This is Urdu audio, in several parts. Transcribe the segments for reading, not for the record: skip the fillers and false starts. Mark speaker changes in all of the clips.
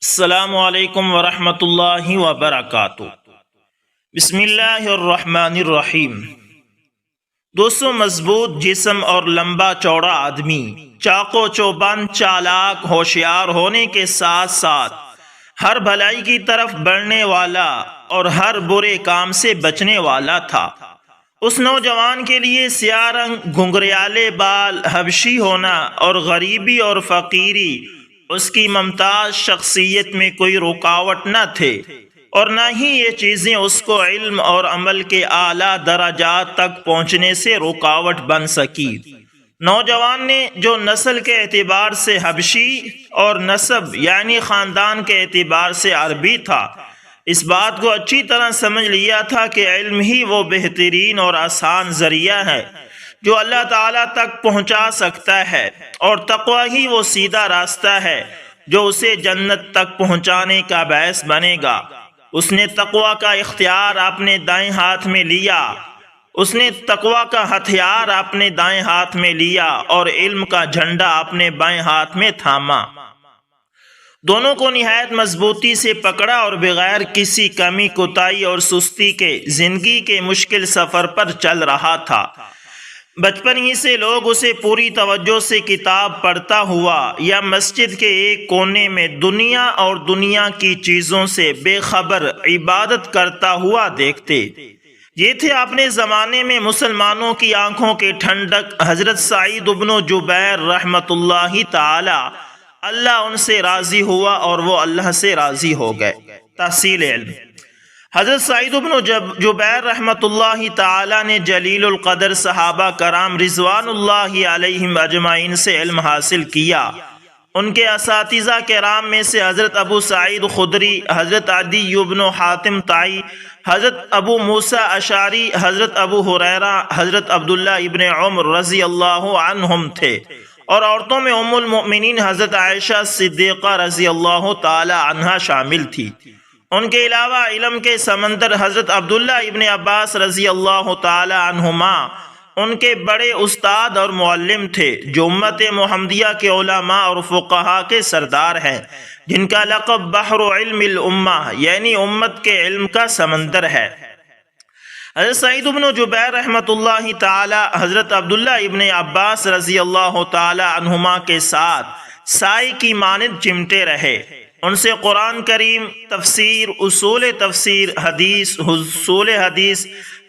Speaker 1: السلام علیکم ورحمۃ اللہ وبرکاتہ۔ بسم اللہ الرحمن الرحیم۔ دوستو، مضبوط جسم اور لمبا چوڑا آدمی چاق و چوبند، چالاک، ہوشیار ہونے کے ساتھ ساتھ ہر بھلائی کی طرف بڑھنے والا اور ہر برے کام سے بچنے والا تھا۔ اس نوجوان کے لیے سیاہ رنگ، گھنگریالے بال، حبشی ہونا اور غریبی اور فقیری اس کی ممتاز شخصیت میں کوئی رکاوٹ نہ تھے، اور نہ ہی یہ چیزیں اس کو علم اور عمل کے اعلیٰ درجات تک پہنچنے سے رکاوٹ بن سکی۔ نوجوان نے جو نسل کے اعتبار سے حبشی اور نسب یعنی خاندان کے اعتبار سے عربی تھا، اس بات کو اچھی طرح سمجھ لیا تھا کہ علم ہی وہ بہترین اور آسان ذریعہ ہے جو اللہ تعالیٰ تک پہنچا سکتا ہے، اور تقوی ہی وہ سیدھا راستہ ہے جو اسے جنت تک پہنچانے کا باعث بنے گا۔ اس نے تقوی کا اختیار اپنے دائیں ہاتھ میں لیا، اس نے تقوی کا ہتھیار اپنے دائیں ہاتھ میں لیا اور علم کا جھنڈا اپنے بائیں ہاتھ میں تھاما۔ دونوں کو نہایت مضبوطی سے پکڑا اور بغیر کسی کمی، کوتاہی اور سستی کے زندگی کے مشکل سفر پر چل رہا تھا۔ بچپن ہی سے لوگ اسے پوری توجہ سے کتاب پڑھتا ہوا یا مسجد کے ایک کونے میں دنیا اور دنیا کی چیزوں سے بے خبر عبادت کرتا ہوا دیکھتے۔ یہ تھے اپنے زمانے میں مسلمانوں کی آنکھوں کے ٹھنڈک حضرت سعید بن جبیر رحمۃ اللہ تعالی، اللہ ان سے راضی ہوا اور وہ اللہ سے راضی ہو گئے۔ تحصیل علم۔ حضرت سعید بن جبیر رحمۃ اللہ تعالی نے جلیل القدر صحابہ کرام رضوان اللہ علیہم اجمعین سے علم حاصل کیا۔ ان کے اساتذہ کرام میں سے حضرت ابو سعید خدری، حضرت عدی بن حاتم طائی، حضرت ابو موسیٰ اشعری، حضرت ابو ہریرہ، حضرت عبداللہ ابن عمر رضی اللہ عنہم تھے، اور عورتوں میں ام المؤمنین حضرت عائشہ صدیقہ رضی اللہ تعالی عنہا شامل تھی۔ ان کے علاوہ علم کے سمندر حضرت عبداللہ ابن عباس رضی اللہ تعالی عنہما ان کے بڑے استاد اور معلم تھے، جو امت محمدیہ کے علماء اور فقہاء کے سردار ہیں، جن کا لقب بحر علم الامہ یعنی امت کے علم کا سمندر ہے۔ حضرت سعید بن جبیر رحمۃ اللہ تعالی حضرت عبداللہ ابن عباس رضی اللہ تعالی عنہما کے ساتھ سائے کی مانند چمٹے رہے۔ ان سے قرآن کریم، تفسیر، تفسیر، حدیث، اصول حدیث،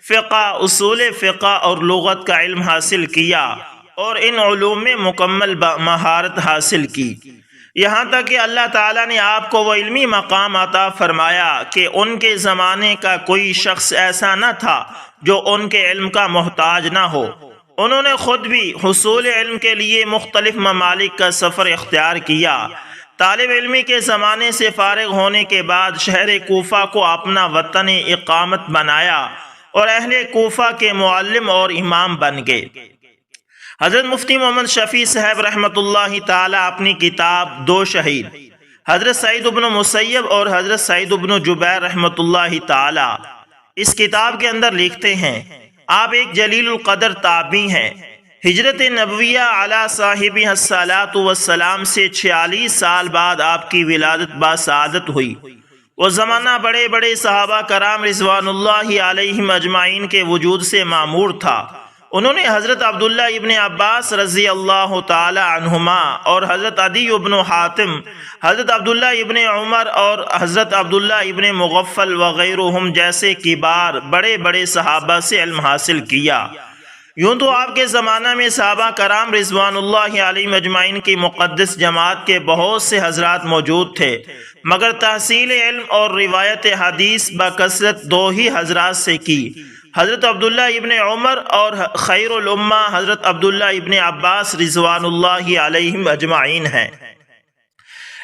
Speaker 1: فقہ، اصول فقہ اور لغت کا علم حاصل کیا، اور ان علوم میں مکمل مہارت حاصل کی، یہاں تک کہ اللہ تعالیٰ نے آپ کو وہ علمی مقام عطا فرمایا کہ ان کے زمانے کا کوئی شخص ایسا نہ تھا جو ان کے علم کا محتاج نہ ہو۔ انہوں نے خود بھی حصول علم کے لیے مختلف ممالک کا سفر اختیار کیا۔ طالب علمی کے زمانے سے فارغ ہونے کے بعد شہر کوفہ کو اپنا وطن اقامت بنایا اور اہل کوفہ کے معلم اور امام بن گئے۔ حضرت مفتی محمد شفیع صاحب رحمۃ اللہ تعالی اپنی کتاب دو شہید، حضرت سعید بن مسیب اور حضرت سعید بن جبیر رحمۃ اللہ تعالی، اس کتاب کے اندر لکھتے ہیں، آپ ایک جلیل القدر تابعی ہیں۔ ہجرت نبویہ علی صاحبہ الصلاۃ والسلام سے 46 سال بعد آپ کی ولادت باسعادت ہوئی۔ وہ زمانہ بڑے بڑے صحابہ کرام رضوان اللہ علیہم اجمعین کے وجود سے معمور تھا۔ انہوں نے حضرت عبداللہ ابن عباس رضی اللہ تعالی عنہما اور حضرت عدی بن حاتم، حضرت عبداللہ ابن عمر اور حضرت عبداللہ ابن مغفل وغیرہم جیسے کبار بڑے بڑے صحابہ سے علم حاصل کیا۔ یوں تو آپ کے زمانہ میں صحابہ کرام رضوان اللہ علیہم اجمعین کی مقدس جماعت کے بہت سے حضرات موجود تھے، مگر تحصیل علم اور روایت حدیث بکثرت دو ہی حضرات سے کی، حضرت عبداللہ ابن عمر اور خیر الامہ حضرت عبداللہ ابن عباس رضوان اللہ علیہم اجمعین ہیں۔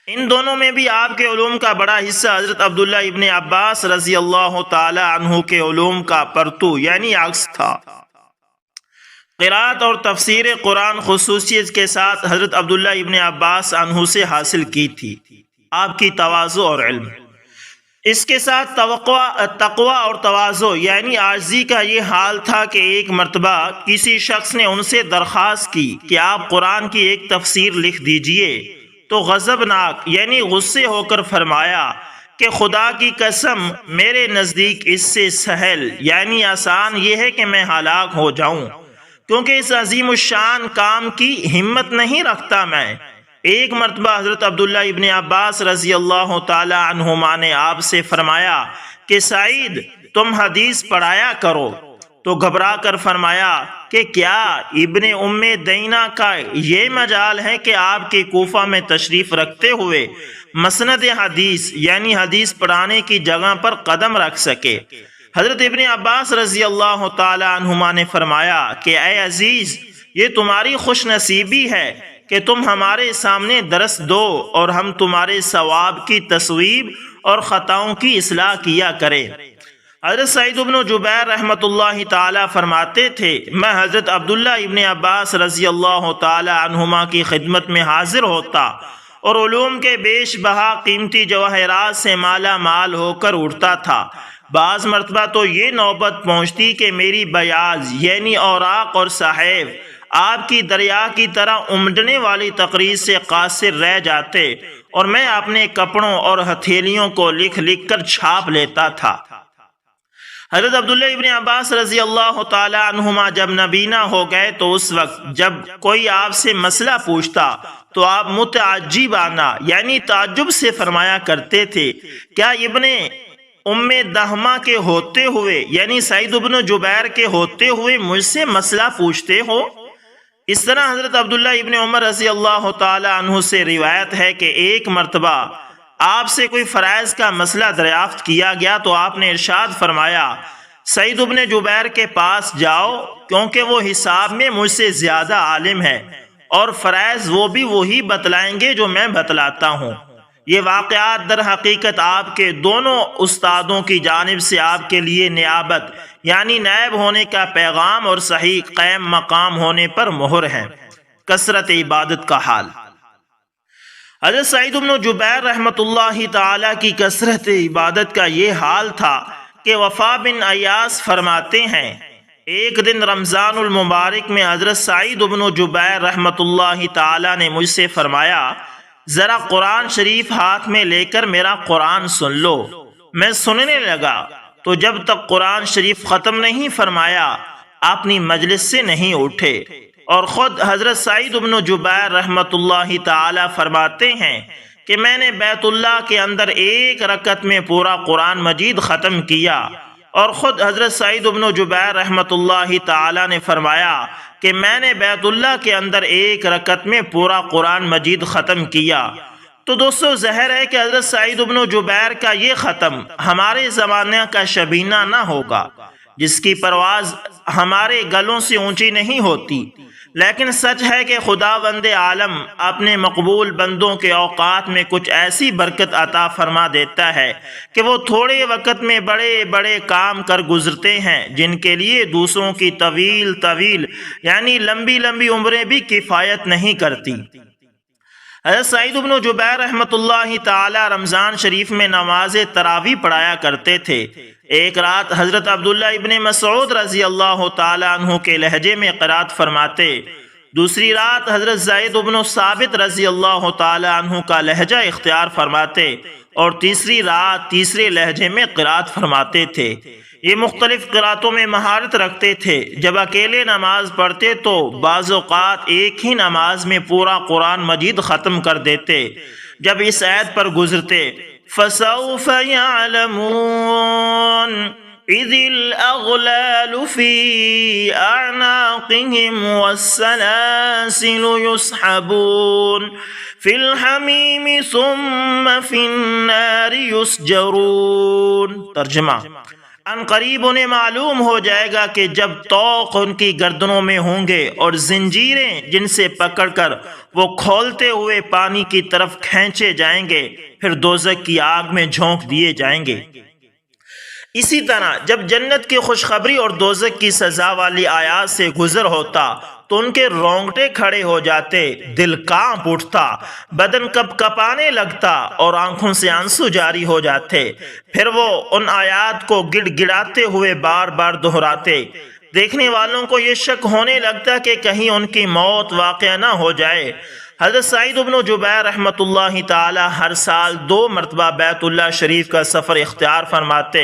Speaker 1: ان دونوں میں بھی آپ کے علوم کا بڑا حصہ حضرت عبداللہ ابن عباس رضی اللہ تعالی عنہ کے علوم کا پرتو یعنی عکس تھا۔ قرات اور تفسیر قرآن خصوصیت کے ساتھ حضرت عبداللہ ابن عباس عنہ سے حاصل کی تھی۔ آپ کی تواضع اور علم، اس کے ساتھ تقوی اور تواضع یعنی عاجزی کا یہ حال تھا کہ ایک مرتبہ کسی شخص نے ان سے درخواست کی کہ آپ قرآن کی ایک تفسیر لکھ دیجئے۔ تو غضبناک یعنی غصے ہو کر فرمایا کہ خدا کی قسم میرے نزدیک اس سے سہل یعنی آسان یہ ہے کہ میں ہلاک ہو جاؤں، کیونکہ اس عظیم الشان کام کی ہمت نہیں رکھتا میں۔ ایک مرتبہ حضرت عبداللہ ابن عباس رضی اللہ تعالی عنہما نے آپ سے فرمایا کہ سعید تم حدیث پڑھایا کرو، تو گھبرا کر فرمایا کہ کیا ابن ام دینا کا یہ مجال ہے کہ آپ کے کوفہ میں تشریف رکھتے ہوئے مسند حدیث یعنی حدیث پڑھانے کی جگہ پر قدم رکھ سکے؟ حضرت ابن عباس رضی اللہ تعالی عنہما نے فرمایا کہ اے عزیز، یہ تمہاری خوش نصیبی ہے کہ تم ہمارے سامنے درس دو اور ہم تمہارے ثواب کی تصویب اور خطاؤں کی اصلاح کیا کریں۔ حضرت سعید بن جبیر رحمۃ اللہ تعالی فرماتے تھے میں حضرت عبداللہ ابن عباس رضی اللہ تعالی عنہما کی خدمت میں حاضر ہوتا اور علوم کے بیش بہا قیمتی جواہرات سے مالا مال ہو کر اٹھتا تھا۔ بعض مرتبہ تو یہ نوبت پہنچتی کہ میری بیاض یعنی اوراق اور صحائف آپ کی دریا کی طرح امڈنے والی تقریر سے قاصر رہ جاتے اور میں اپنے کپڑوں اور ہتھیلیوں کو لکھ لکھ کر چھاپ لیتا تھا۔ حضرت عبداللہ ابن عباس رضی اللہ تعالی عنہما جب نبینا ہو گئے تو اس وقت جب کوئی آپ سے مسئلہ پوچھتا تو آپ متعجبانہ یعنی تعجب سے فرمایا کرتے تھے، کیا ابن ام دہمہ کے ہوتے ہوئے یعنی سعید بن جبیر کے ہوتے ہوئے مجھ سے مسئلہ پوچھتے ہو؟ اس طرح حضرت عبداللہ ابن عمر رضی اللہ تعالی عنہ سے روایت ہے کہ ایک مرتبہ آپ سے کوئی فرائض کا مسئلہ دریافت کیا گیا تو آپ نے ارشاد فرمایا سعید بن جبیر کے پاس جاؤ، کیونکہ وہ حساب میں مجھ سے زیادہ عالم ہے اور فرائض وہ بھی وہی بتلائیں گے جو میں بتلاتا ہوں۔ یہ واقعات در حقیقت آپ کے دونوں استادوں کی جانب سے آپ کے لیے نیابت یعنی نائب ہونے کا پیغام اور صحیح قائم مقام ہونے پر مہر ہیں۔ کثرت عبادت کا حال۔ حضرت سعید بن جبیر رحمۃ اللہ تعالی کی کثرت عبادت کا یہ حال تھا کہ وفا بن ایاس فرماتے ہیں ایک دن رمضان المبارک میں حضرت سعید بن جبیر رحمۃ اللہ تعالی نے مجھ سے فرمایا ذرا قرآن شریف ہاتھ میں لے کر میرا قرآن سن لو۔ میں سننے لگا تو جب تک قرآن شریف ختم نہیں فرمایا اپنی مجلس سے نہیں اٹھے، اور خود حضرت سعید بن جبیر رحمۃ اللہ تعالی فرماتے ہیں کہ میں نے بیت اللہ کے اندر ایک رکعت میں پورا قرآن مجید ختم کیا، اور خود حضرت سعید بن جبیر رحمۃ اللہ تعالی نے فرمایا کہ میں نے بیت اللہ کے اندر ایک رکعت میں پورا قرآن مجید ختم کیا۔ تو دوستو ظاہر ہے کہ حضرت سعید بن جبیر کا یہ ختم ہمارے زمانے کا شبینہ نہ ہوگا، جس کی پرواز ہمارے گلوں سے اونچی نہیں ہوتی، لیکن سچ ہے کہ خداوند عالم اپنے مقبول بندوں کے اوقات میں کچھ ایسی برکت عطا فرما دیتا ہے کہ وہ تھوڑے وقت میں بڑے بڑے کام کر گزرتے ہیں، جن کے لیے دوسروں کی طویل یعنی لمبی لمبی عمریں بھی کفایت نہیں کرتی۔ حضرت سعید بن جبیر رحمۃ اللہ تعالی رمضان شریف میں نماز تراویح پڑھایا کرتے تھے۔ ایک رات حضرت عبداللہ ابن مسعود رضی اللہ تعالی عنہ کے لہجے میں قرات فرماتے، دوسری رات حضرت زید بن ثابت رضی اللہ تعالی عنہ کا لہجہ اختیار فرماتے، اور تیسری رات تیسرے لہجے میں قرات فرماتے تھے۔ یہ مختلف قراتوں میں مہارت رکھتے تھے۔ جب اکیلے نماز پڑھتے تو بعض اوقات ایک ہی نماز میں پورا قرآن مجید ختم کر دیتے۔ جب اس آیت پر گزرتے فَسَوْفَ يَعْلَمُونَ إِذِ الْأَغْلَالُ فِي أَعْنَاقِهِمْ وَالسَّلَاسِلُ يُسْحَبُونَ فِي الْحَمِيمِ ثُمَّ فِي النَّارِ يُسْجَرُونَ۔ ترجمہ: ان قریب انہیں معلوم ہو جائے گا کہ جب طوق ان کی گردنوں میں ہوں گے اور زنجیریں جن سے پکڑ کر وہ کھولتے ہوئے پانی کی طرف کھینچے جائیں گے، پھر دوزخ کی آگ میں جھونک دیے جائیں گے۔ اسی طرح جب جنت کی خوشخبری اور دوزخ کی سزا والی آیات سے گزر ہوتا تو ان کے رونگٹے کھڑے ہو جاتے، دل کانپ اٹھتا، بدن کپ کپانے لگتا اور آنکھوں سے آنسو جاری ہو جاتے۔ پھر وہ ان آیات کو گڑ گڑاتے ہوئے بار بار دہراتے۔ دیکھنے والوں کو یہ شک ہونے لگتا کہ کہیں ان کی موت واقع نہ ہو جائے۔ حضرت سعید بن جبیر رحمۃ اللہ تعالی ہر سال 2 مرتبہ بیت اللہ شریف کا سفر اختیار فرماتے،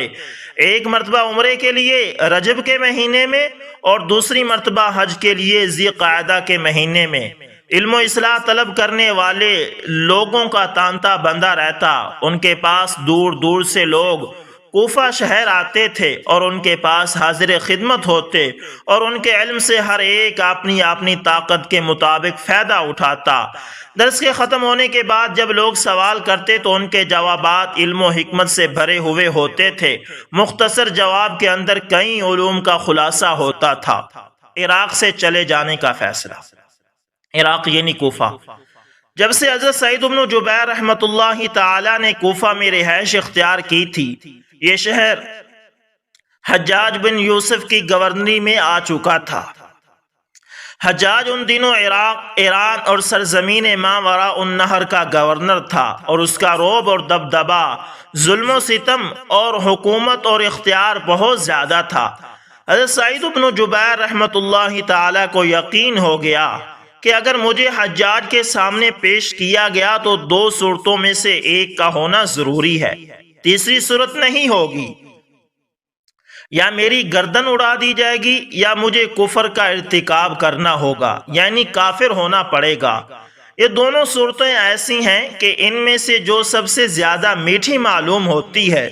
Speaker 1: ایک مرتبہ عمرے کے لیے رجب کے مہینے میں اور دوسری مرتبہ حج کے لیے ذی قعدہ کے مہینے میں۔ علم و اصلاح طلب کرنے والے لوگوں کا تانتا بندہ رہتا، ان کے پاس دور دور سے لوگ کوفہ شہر آتے تھے اور ان کے پاس حاضر خدمت ہوتے اور ان کے علم سے ہر ایک اپنی اپنی طاقت کے مطابق فائدہ اٹھاتا۔ درس کے ختم ہونے کے بعد جب لوگ سوال کرتے تو ان کے جوابات علم و حکمت سے بھرے ہوئے ہوتے تھے۔ مختصر جواب کے اندر کئی علوم کا خلاصہ ہوتا تھا۔ عراق سے چلے جانے کا فیصلہ۔ عراق یعنی کوفہ۔ جب سے حضرت سعید بن جبیر رحمۃ اللہ تعالی نے کوفہ میں رہائش اختیار کی تھی، یہ شہر حجاج بن یوسف کی گورنری میں آ چکا تھا۔ حجاج ان دنوں عراق، ایران اور سرزمین ماوراء النہر کا گورنر تھا اور اس کا رعب اور دبدبہ، ظلم و ستم اور حکومت اور اختیار بہت زیادہ تھا۔ حضرت سعید بن جبیر رحمۃ اللہ تعالی کو یقین ہو گیا کہ اگر مجھے حجاج کے سامنے پیش کیا گیا تو 2 صورتوں میں سے ایک کا ہونا ضروری ہے، تیسری صورت نہیں ہوگی۔ یا میری گردن اڑا دی جائے گی یا مجھے کفر کا ارتکاب کرنا ہوگا، یعنی کافر ہونا پڑے گا۔ یہ دونوں صورتیں ایسی ہیں کہ ان میں سے جو سب سے زیادہ میٹھی معلوم ہوتی ہے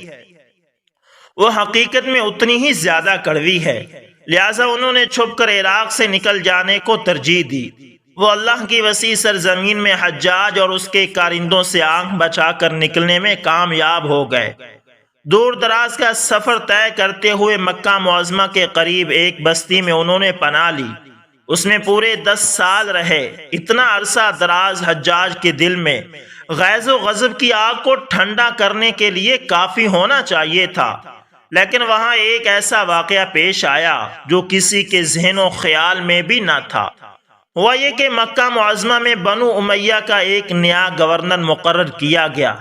Speaker 1: وہ حقیقت میں اتنی ہی زیادہ کڑوی ہے، لہٰذا انہوں نے چھپ کر عراق سے نکل جانے کو ترجیح دی۔ وہ اللہ کی وسیع سرزمین میں حجاج اور اس کے کارندوں سے آنکھ بچا کر نکلنے میں کامیاب ہو گئے۔ دور دراز کا سفر طے کرتے ہوئے مکہ معظمہ کے قریب ایک بستی میں انہوں نے پناہ لی۔ اس میں پورے 10 سال رہے۔ اتنا عرصہ دراز حجاج کے دل میں غیظ و غضب کی آگ کو ٹھنڈا کرنے کے لیے کافی ہونا چاہیے تھا، لیکن وہاں ایک ایسا واقعہ پیش آیا جو کسی کے ذہن و خیال میں بھی نہ تھا۔ ہوا یہ کہ مکہ معظمہ میں بنو امیہ کا ایک نیا گورنر مقرر کیا گیا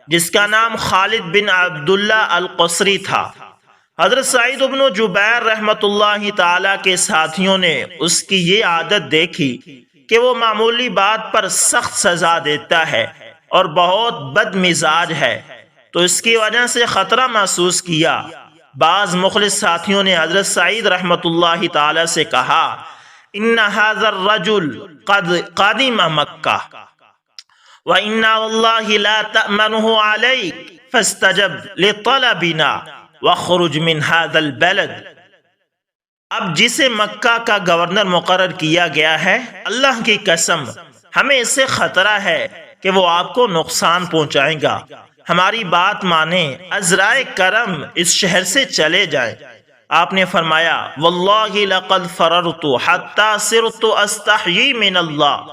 Speaker 1: جس کا نام خالد بن عبداللہ القصری تھا۔ حضرت سعید بن جبیر رحمۃ اللہ تعالی کے ساتھیوں نے اس کی یہ عادت دیکھی کہ وہ معمولی بات پر سخت سزا دیتا ہے اور بہت بد مزاج ہے، تو اس کی وجہ سے خطرہ محسوس کیا۔ بعض مخلص ساتھیوں نے حضرت سعید رحمۃ اللہ تعالی سے کہا، ان هذا الرجل قد قدم مکہ وَإِنَّا وَاللَّهِ لَا تَأْمَنُهُ عَلَيْكَ فَاسْتَجِبْ لِطَلَبِنَا وَاخْرُجْ مِنْ هَذَا الْبَلَدِ۔ اب جسے مکہ کا گورنر مقرر کیا گیا ہے، اللہ کی قسم ہمیں اس سے خطرہ ہے کہ وہ آپ کو نقصان پہنچائے گا، ہماری بات مانیں، عذرائے کرم اس شہر سے چلے جائیں۔ آپ نے فرمایا، واللہ لقد فررت حتی صرت استحیی من اللہ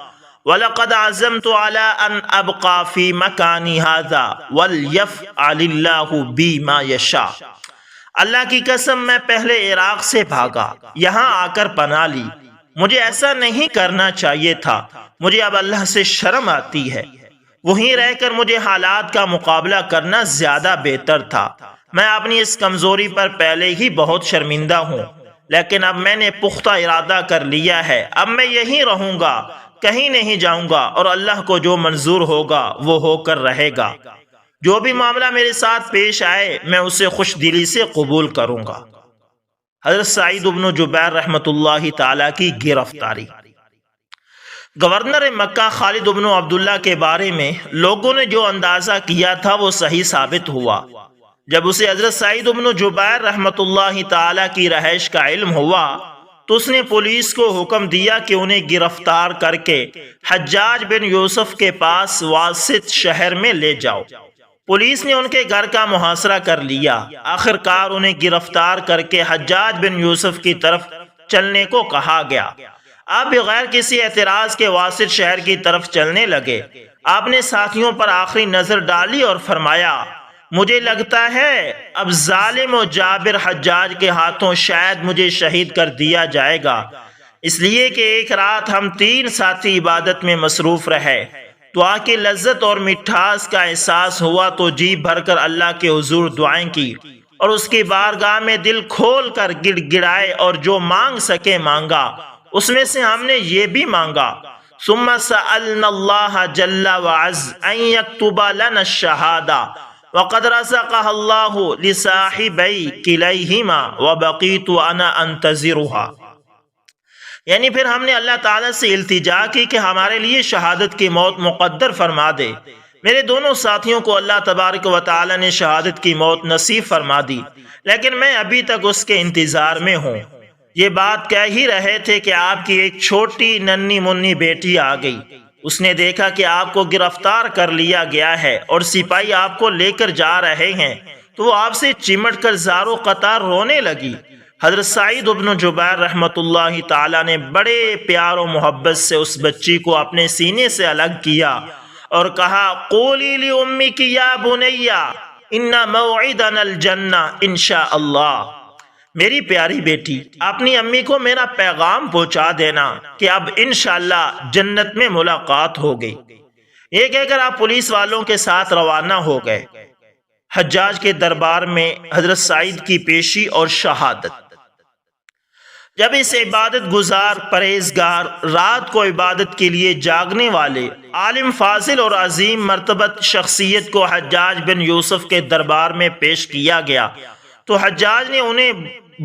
Speaker 1: وَلَقَدْ عَزَمْتُ عَلَىٰ أَنْ أَبْقَى فِي مَكَانِ هَذَا وَلْيَفْعَلِ اللَّهُ بِي مَا يَشَاءُ۔ اللہ کی قسم میں پہلے عراق سے بھاگا، یہاں آ کر پناہ لی۔ مجھے ایسا نہیں کرنا چاہیے تھا، مجھے اب اللہ سے شرم آتی ہے۔ وہیں رہ کر مجھے حالات کا مقابلہ کرنا زیادہ بہتر تھا۔ میں اپنی اس کمزوری پر پہلے ہی بہت شرمندہ ہوں، لیکن اب میں نے پختہ ارادہ کر لیا ہے، اب میں یہیں رہوں گا، کہیں نہیں جاؤں گا، اور اللہ کو جو منظور ہوگا وہ ہو کر رہے گا۔ جو بھی معاملہ میرے ساتھ پیش آئے میں اسے خوش دلی سے قبول کروں گا۔ حضرت سعید بن جبیر رحمۃ اللہ تعالی کی گرفتاری۔ گورنر مکہ خالد بن عبداللہ کے بارے میں لوگوں نے جو اندازہ کیا تھا وہ صحیح ثابت ہوا۔ جب اسے حضرت سعید بن جبیر رحمۃ اللہ تعالی کی رہائش کا علم ہوا تو اس نے پولیس کو حکم دیا کہ انہیں گرفتار کر کے حجاج بن یوسف کے پاس واسط شہر میں لے جاؤ۔ پولیس نے ان کے گھر کا محاصرہ کر لیا۔ آخر کار انہیں گرفتار کر کے حجاج بن یوسف کی طرف چلنے کو کہا گیا۔ آپ بغیر کسی اعتراض کے واسط شہر کی طرف چلنے لگے۔ آپ نے ساتھیوں پر آخری نظر ڈالی اور فرمایا، مجھے لگتا ہے اب ظالم و جابر حجاج کے ہاتھوں شاید مجھے شہید کر دیا جائے گا، اس لیے کہ ایک رات ہم 3 ساتھی عبادت میں مصروف رہے، دعا کی لذت اور مٹھاس کا احساس ہوا تو جی بھر کر اللہ کے حضور دعائیں کی اور اس کی بارگاہ میں دل کھول کر گڑ گڑائے اور جو مانگ سکے مانگا۔ اس میں سے ہم نے یہ بھی مانگا، ثم سألنا الله جل وعز أن يكتب لنا الشهادة وقد رزقها الله لصاحبي كليهما وبقيت أنا أنتظرها. یعنی پھر ہم نے اللہ تعالیٰ سے التجا کی کہ ہمارے لیے شہادت کی موت مقدر فرما دے. میرے دونوں ساتھیوں کو اللہ تبارک و تعالیٰ نے شہادت کی موت نصیب فرما دی، لیکن میں ابھی تک اس کے انتظار میں ہوں. یہ بات کہہ ہی رہے تھے کہ آپ کی ایک چھوٹی ننھی منی بیٹی آ گئی. اس نے دیکھا کہ آپ کو گرفتار کر لیا گیا ہے اور سپاہی آپ کو لے کر جا رہے ہیں تو وہ آپ سے چمٹ کر زارو قطار رونے لگی. حضرت سعید بن جبیر رحمۃ اللہ تعالیٰ نے بڑے پیار و محبت سے اس بچی کو اپنے سینے سے الگ کیا اور کہا قولی لأمک یا بنی ان موعدنا الجنہ انشاء اللہ. میری پیاری بیٹی، اپنی امی کو میرا پیغام پہنچا دینا کہ اب انشاءاللہ جنت میں ملاقات ہوگی. یہ کہہ کر آپ پولیس والوں کے ساتھ روانہ ہو گئے. حجاج کے دربار میں حضرت سعید کی پیشی اور شہادت. جب اس عبادت گزار پرہیزگار رات کو عبادت کے لیے جاگنے والے عالم فاضل اور عظیم مرتبت شخصیت کو حجاج بن یوسف کے دربار میں پیش کیا گیا تو حجاج نے انہیں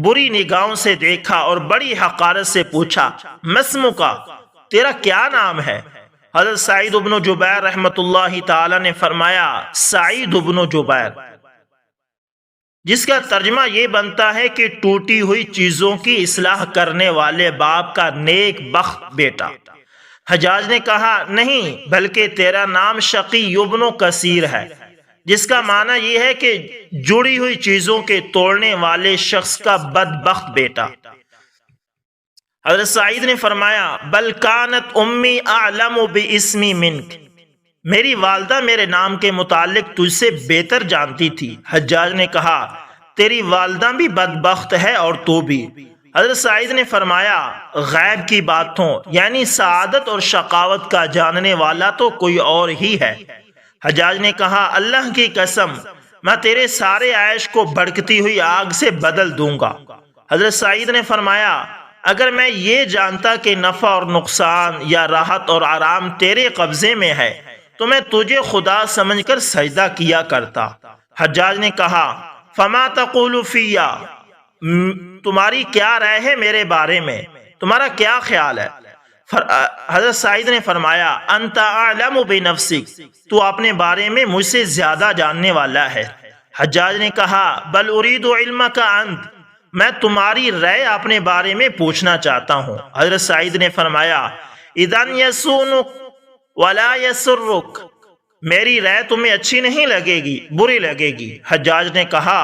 Speaker 1: بری نگاہوں سے دیکھا اور بڑی حقارت سے پوچھا مسمکا، تیرا کیا نام ہے؟ حضرت سعید بن جبیر رحمۃ اللہ تعالی نے فرمایا سعید بن جبیر، جس کا ترجمہ یہ بنتا ہے کہ ٹوٹی ہوئی چیزوں کی اصلاح کرنے والے باپ کا نیک بخت بیٹا. حجاج نے کہا نہیں، بلکہ تیرا نام شقی ابن کثیر ہے، جس کا معنی یہ ہے کہ جڑی ہوئی چیزوں کے توڑنے والے شخص کا بدبخت بیٹا. حضرت سعید نے فرمایا بل کانت امی اعلم باسمی منک، میری والدہ میرے نام کے متعلق تجھ سے بہتر جانتی تھی. حجاج نے کہا تیری والدہ بھی بدبخت ہے اور تو بھی. حضرت سعید نے فرمایا غیب کی باتوں یعنی سعادت اور شقاوت کا جاننے والا تو کوئی اور ہی ہے. حجاج نے کہا اللہ کی قسم میں تیرے سارے عیش کو بھڑکتی ہوئی آگ سے بدل دوں گا. حضرت سعید نے فرمایا اگر میں یہ جانتا کہ نفع اور نقصان یا راحت اور آرام تیرے قبضے میں ہے تو میں تجھے خدا سمجھ کر سجدہ کیا کرتا. حجاج نے کہا فما تقول فیا، تمہاری کیا رائے ہے میرے بارے میں، تمہارا کیا خیال ہے؟ حضرت سعید نے فرمایا انت اعلم بنفسک، تو اپنے بارے میں مجھ سے زیادہ جاننے والا ہے. حجاج نے کہا بل اريد علمک انت، میں تمہاری رائے اپنے بارے میں پوچھنا چاہتا ہوں. حضرت سعید نے فرمایا اذن یسونک ولا یسرک، میری رائے تمہیں اچھی نہیں لگے گی، بری لگے گی. حجاج نے کہا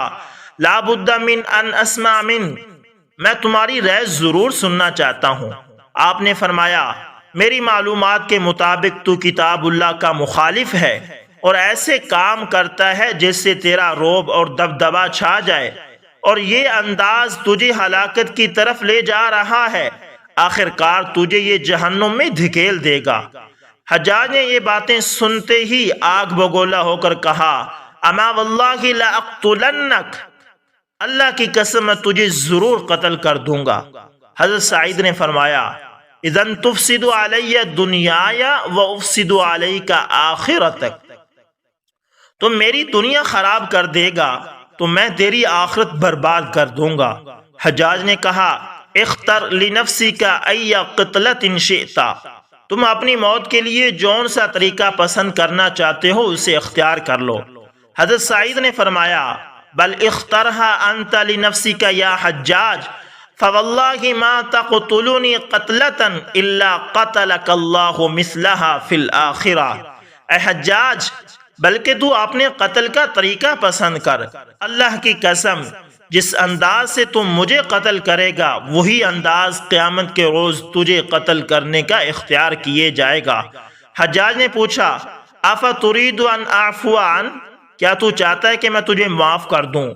Speaker 1: لا بد من ان اسمع من، میں تمہاری رائے ضرور سننا چاہتا ہوں. آپ نے فرمایا میری معلومات کے مطابق تو کتاب اللہ کا مخالف ہے اور ایسے کام کرتا ہے جس سے تیرا رعب اور دبدبا چھا جائے اور یہ انداز تجھے ہلاکت کی طرف لے جا رہا ہے، آخر کار تجھے یہ جہنم میں دھکیل دے گا. حجاج نے یہ باتیں سنتے ہی آگ بگولا ہو کر کہا اما واللہ لاقتلنک، اللہ کی قسم میں تجھے ضرور قتل کر دوں گا. حضرت سعید نے فرمایا اذن تفسد علی دنیای و افسد علیک آخرتک، تم میری دنیا خراب کر دے گا تو میں تیری آخرت برباد کر دوں گا. حجاج نے کہا اختر لنفسک ای قتلۃ شئت، تم اپنی موت کے لیے جون سا طریقہ پسند کرنا چاہتے ہو اسے اختیار کر لو. حضرت سعید نے فرمایا بل اخترها انت لنفسک یا حجاج فواللہ ما تقتلنی قتلۃ الا قتلک اللہ مثلها فی الآخرہ. اے حجاج بلکہ تو اپنے قتل کا طریقہ پسند کر، اللہ کی قسم جس انداز سے تم مجھے قتل کرے گا وہی انداز قیامت کے روز تجھے قتل کرنے کا اختیار کیے جائے گا. حجاج نے پوچھا افترید ان اعفو عن، کیا تو چاہتا ہے کہ میں تجھے معاف کر دوں؟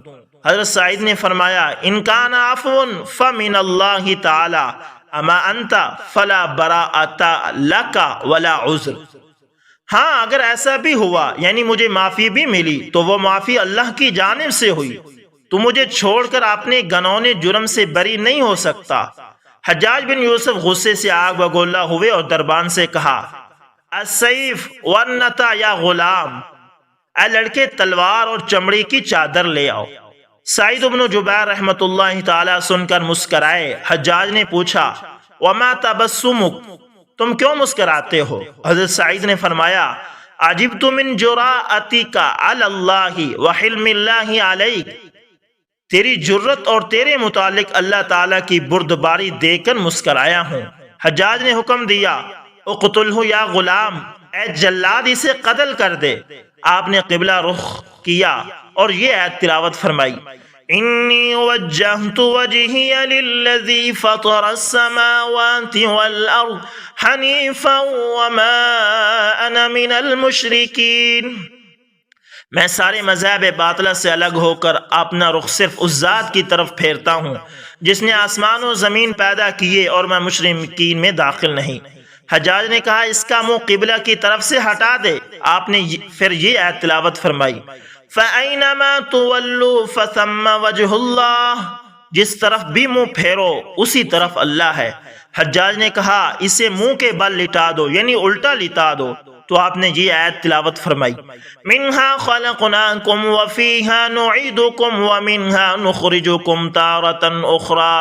Speaker 1: حضرت سعید نے فرمایا ان کان عفو فمن اللہ تعالی اما انت فلا براءۃ لک ولا عذر. ہاں اگر ایسا بھی ہوا یعنی مجھے معافی بھی ملی تو وہ معافی اللہ کی جانب سے ہوئی، تو مجھے چھوڑ کر اپنے گناہوں جرم سے بری نہیں ہو سکتا. حجاج بن یوسف غصے سے آگ بگولا ہوئے اور دربان سے کہا، السیف والنتا یا غلام، اے لڑکے تلوار اور چمڑی کی چادر لے آؤ۔ سعید بن جبیر رحمۃ اللہ تعالی سن کر مسکرائے۔ حجاج نے پوچھا، وما تبسمک، تم کیوں مسکراتے ہو؟ حضرت سعید نے فرمایا، عجبت من جراءتک علی اللہ وحلم اللہ علیک، تیری جرت اور تیرے متعلق اللہ تعالیٰ کی بردباری دیکھ کر مسکرایا ہوں۔ حجاج نے حکم دیا، اقتلہ یا غلام، اے جلاد اسے قتل کر دے۔ آپ نے قبلہ رخ کیا اور یہ آیت تلاوت فرمائی، انی وجہت وجہی للذی فطر السماوات والارض حنیفا وما انا من المشرکین، میں سارے مذاہب باطلہ سے الگ ہو کر اپنا رخ صرف اس ذات کی طرف پھیرتا ہوں جس نے آسمان و زمین پیدا کیے، اور میں مشرکین میں داخل نہیں۔ حجاج نے کہا، اس کا منہ قبلہ کی طرف سے ہٹا دے۔ آپ نے پھر یہ آیت تلاوت فرمائی، فَأَيْنَمَا تُوَلُّوا فَثَمَّ وَجْهُ اللَّهِ، جس طرف بھی منہ پھیرو اسی طرف اللہ ہے۔ حجاج نے کہا، اسے منہ کے بل لٹا دو، یعنی الٹا لٹا دو۔ تو آپ نے یہ آیت تلاوت فرمائی، مِنْهَا خَلَقْنَاكُمْ وَفِيهَا نُعِيدُكُمْ وَمِنْهَا نُخْرِجُكُمْ تَارَةً أُخْرَى،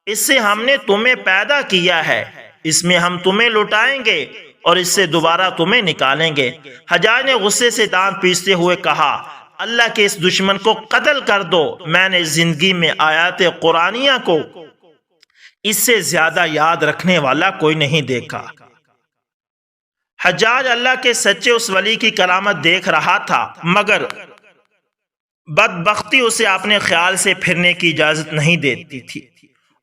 Speaker 1: اس سے ہم نے تمہیں پیدا کیا ہے، اس میں ہم تمہیں لٹائیں گے اور اس سے دوبارہ تمہیں نکالیں گے۔ حجاج نے غصے سے دانت پیستے ہوئے کہا، اللہ کے اس دشمن کو قتل کر دو، میں نے زندگی میں آیات قرآنیہ کو اس سے زیادہ یاد رکھنے والا کوئی نہیں دیکھا۔ حجاج اللہ کے سچے اس ولی کی کرامت دیکھ رہا تھا، مگر بدبختی اسے اپنے خیال سے پھرنے کی اجازت نہیں دیتی تھی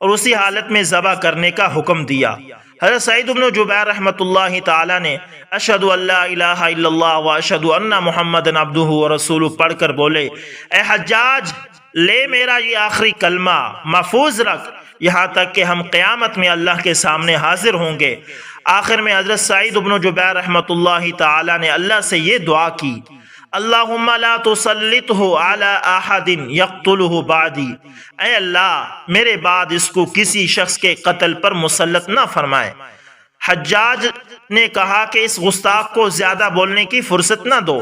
Speaker 1: اور اسی حالت میں ذبح کرنے کا حکم دیا۔ حضرت سعید بن جبیر رحمۃ اللہ تعالی نے اشہد ان لا الہ الا اللہ واشہد ان محمد عبدہ ورسولہ پڑھ کر بولے، اے حجاج، لے میرا یہ آخری کلمہ محفوظ رکھ یہاں تک کہ ہم قیامت میں اللہ کے سامنے حاضر ہوں گے۔ آخر میں حضرت سعید بن جبیر رحمۃ اللہ تعالی نے اللہ سے یہ دعا کی، اللہم لا تسلطہ علی احد یقتلہ بعدی، اے اللہ میرے بعد اس کو کسی شخص کے قتل پر مسلط نہ فرمائے۔ حجاج نے کہا کہ اس گستاخ کو زیادہ بولنے کی فرصت نہ دو۔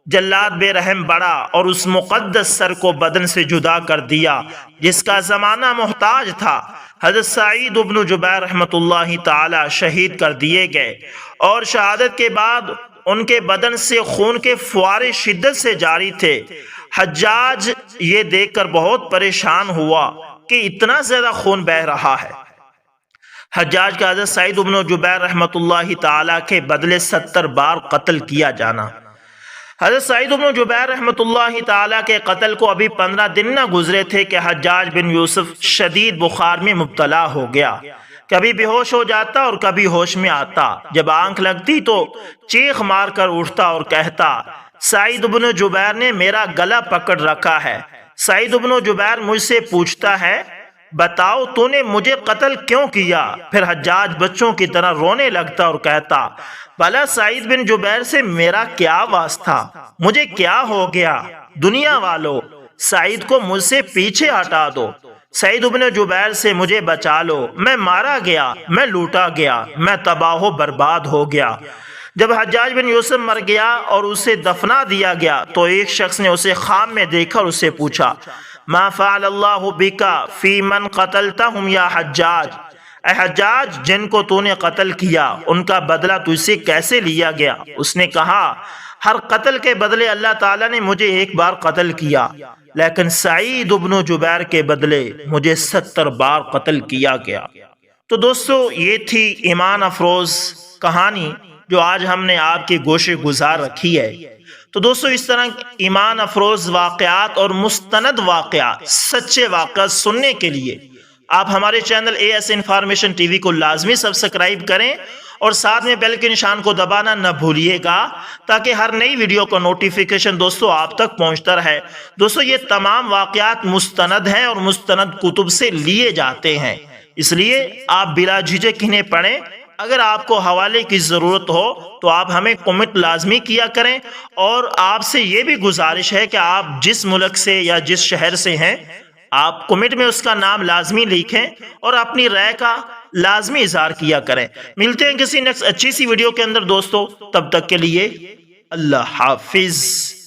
Speaker 1: جلاد بے رحم بڑا اور اس مقدس سر کو بدن سے جدا کر دیا جس کا زمانہ محتاج تھا۔ حضرت سعید بن جبیر رحمۃ اللہ تعالی شہید کر دیے گئے اور شہادت کے بعد ان کے بدن سے خون کے فوارے شدت سے جاری تھے۔ حجاج یہ دیکھ کر بہت پریشان ہوا کہ اتنا زیادہ خون بہہ رہا ہے۔ حجاج کا حضرت سعید بن جبیر رحمۃ اللہ تعالی کے بدلے 70 بار قتل کیا جانا۔ حضرت سعید بن جبیر رحمۃ اللہ تعالی کے قتل کو ابھی 15 دن نہ گزرے تھے کہ حجاج بن یوسف شدید بخار میں مبتلا ہو گیا، کبھی بے ہوش ہو جاتا اور کبھی ہوش میں آتا۔ جب آنکھ لگتی تو چیخ مار کر اٹھتا اور کہتا، سعید بن جبیر نے میرا گلا پکڑ رکھا ہے۔ سعید بن جبیر مجھ سے پوچھتا ہے، بتاؤ تو نے مجھے قتل کیوں کیا؟ پھر حجاج بچوں کی طرح رونے لگتا اور کہتا، بھلا سعید بن جبیر سے میرا کیا واسطہ، مجھے کیا ہو گیا؟ دنیا والو، سعید کو مجھ سے پیچھے ہٹا دو، سعید بن جبیر سے مجھے بچا لو، میں مارا گیا، میں لوٹا گیا، میں تباہ و برباد ہو گیا۔ جب حجاج بن یوسف مر گیا اور اسے دفنا دیا گیا تو ایک شخص نے اسے خواب میں دیکھا اور اسے پوچھا، ما فعل اللہ بکا فی من قتلتہم یا حجاج، اے حجاج جن کو تو نے قتل کیا ان کا بدلہ تجھ سے کیسے لیا گیا؟ اس نے کہا، ہر قتل کے بدلے اللہ تعالیٰ نے مجھے ایک بار قتل کیا، لیکن سعید بن جبیر کے بدلے مجھے 70 بار قتل کیا گیا۔ تو دوستو، یہ تھی ایمان افروز کہانی جو آج ہم نے آپ کے گوشے گزار رکھی ہے۔ تو دوستو، اس طرح ایمان افروز واقعات اور مستند واقعات، سچے واقعات سننے کے لیے آپ ہمارے channel AS information T V کو لازمی سبسکرائب کریں اور ساتھ میں بیل کے نشان کو دبانا نہ بھولیے گا تاکہ ہر نئی ویڈیو کا نوٹیفیکیشن دوستو آپ تک پہنچتا رہے۔ دوستو، یہ تمام واقعات مستند ہیں اور مستند کتب سے لیے جاتے ہیں، اس لیے آپ بلا جھجک انہیں پڑھیں۔ اگر آپ کو حوالے کی ضرورت ہو تو آپ ہمیں کمنٹ لازمی کیا کریں، اور آپ سے یہ بھی گزارش ہے کہ آپ جس ملک سے یا جس شہر سے ہیں آپ کمنٹ میں اس کا نام لازمی لکھیں اور اپنی رائے کا لازمی اظہار کیا کریں۔ ملتے ہیں کسی نیکسٹ اچھی سی ویڈیو کے اندر دوستو، تب تک کے لیے اللہ حافظ۔